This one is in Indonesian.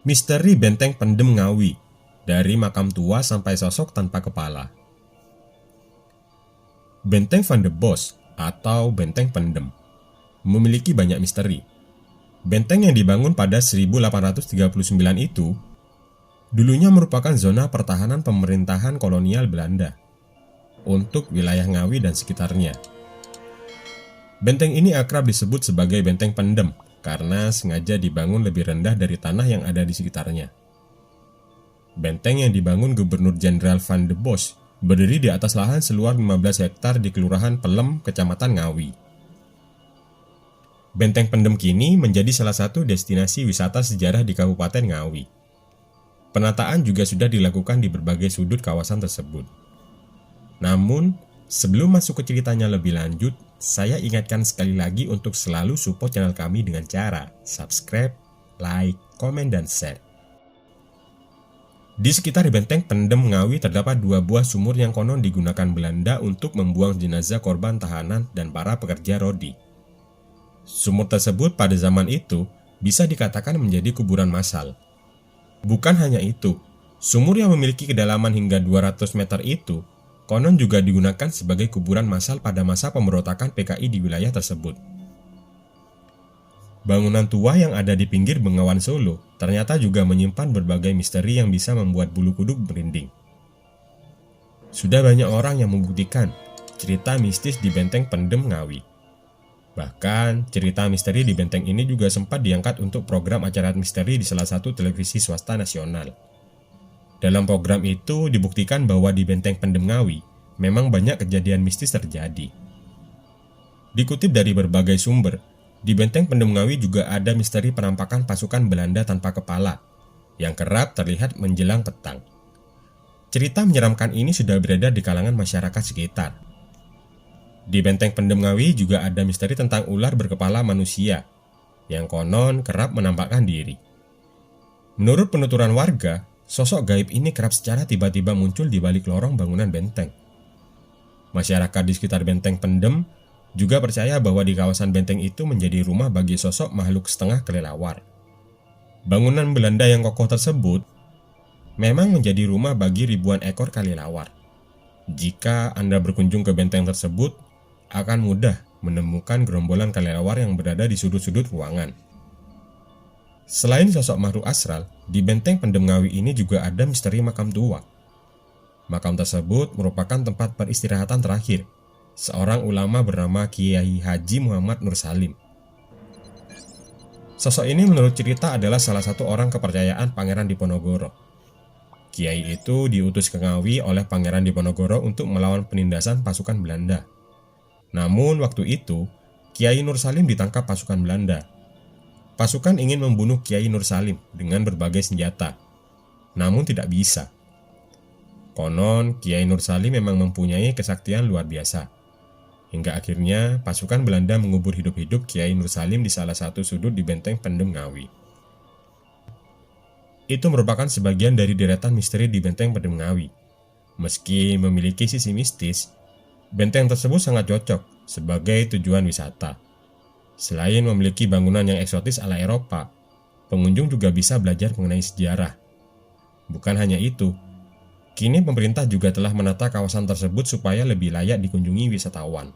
Misteri Benteng Pendem Ngawi, dari makam tua sampai sosok tanpa kepala. Benteng Van de Bos atau Benteng Pendem memiliki banyak misteri. Benteng yang dibangun pada 1839 itu dulunya merupakan zona pertahanan pemerintahan kolonial Belanda untuk wilayah Ngawi dan sekitarnya. Benteng ini akrab disebut sebagai Benteng Pendem karena sengaja dibangun lebih rendah dari tanah yang ada di sekitarnya. Benteng yang dibangun Gubernur Jenderal Van de Bos berdiri di atas lahan seluas 15 hektar di Kelurahan Pelem, Kecamatan Ngawi. Benteng Pendem kini menjadi salah satu destinasi wisata sejarah di Kabupaten Ngawi. Penataan juga sudah dilakukan di berbagai sudut kawasan tersebut. Namun, sebelum masuk ke ceritanya lebih lanjut, saya ingatkan sekali lagi untuk selalu support channel kami dengan cara subscribe, like, komen, dan share. Di sekitar Benteng Pendem Ngawi terdapat 2 buah sumur yang konon digunakan Belanda untuk membuang jenazah korban tahanan dan para pekerja rodi. Sumur tersebut pada zaman itu bisa dikatakan menjadi kuburan massal. Bukan hanya itu, sumur yang memiliki kedalaman hingga 200 meter itu konon juga digunakan sebagai kuburan massal pada masa pemberontakan PKI di wilayah tersebut. Bangunan tua yang ada di pinggir Bengawan Solo ternyata juga menyimpan berbagai misteri yang bisa membuat bulu kuduk merinding. Sudah banyak orang yang membuktikan cerita mistis di Benteng Pendem Ngawi. Bahkan, cerita misteri di benteng ini juga sempat diangkat untuk program acara misteri di salah satu televisi swasta nasional. Dalam program itu dibuktikan bahwa di Benteng Pendem Ngawi memang banyak kejadian mistis terjadi. Dikutip dari berbagai sumber, di Benteng Pendem Ngawi juga ada misteri penampakan pasukan Belanda tanpa kepala yang kerap terlihat menjelang petang. Cerita menyeramkan ini sudah beredar di kalangan masyarakat sekitar. Di Benteng Pendem Ngawi juga ada misteri tentang ular berkepala manusia yang konon kerap menampakkan diri. Menurut penuturan warga, sosok gaib ini kerap secara tiba-tiba muncul di balik lorong bangunan benteng. Masyarakat di sekitar Benteng Pendem juga percaya bahwa di kawasan benteng itu menjadi rumah bagi sosok makhluk setengah kelelawar. Bangunan Belanda yang kokoh tersebut memang menjadi rumah bagi ribuan ekor kelelawar. Jika Anda berkunjung ke benteng tersebut, akan mudah menemukan gerombolan kelelawar yang berada di sudut-sudut ruangan. Selain sosok makhluk astral, di Benteng Pendem Ngawi ini juga ada misteri makam tua. Makam tersebut merupakan tempat peristirahatan terakhir seorang ulama bernama Kiai Haji Muhammad Nur Salim. Sosok ini menurut cerita adalah salah satu orang kepercayaan Pangeran Diponegoro. Kiai itu diutus ke Ngawi oleh Pangeran Diponegoro untuk melawan penindasan pasukan Belanda. Namun waktu itu, Kiai Nur Salim ditangkap pasukan Belanda. Pasukan ingin membunuh Kiai Nur Salim dengan berbagai senjata, namun tidak bisa. Konon, Kiai Nur Salim memang mempunyai kesaktian luar biasa. Hingga akhirnya, pasukan Belanda mengubur hidup-hidup Kiai Nur Salim di salah satu sudut di Benteng Pendem Ngawi. Itu merupakan sebagian dari deretan misteri di Benteng Pendem Ngawi. Meski memiliki sisi mistis, benteng tersebut sangat cocok sebagai tujuan wisata. Selain memiliki bangunan yang eksotis ala Eropa, pengunjung juga bisa belajar mengenai sejarah. Bukan hanya itu, kini pemerintah juga telah menata kawasan tersebut supaya lebih layak dikunjungi wisatawan.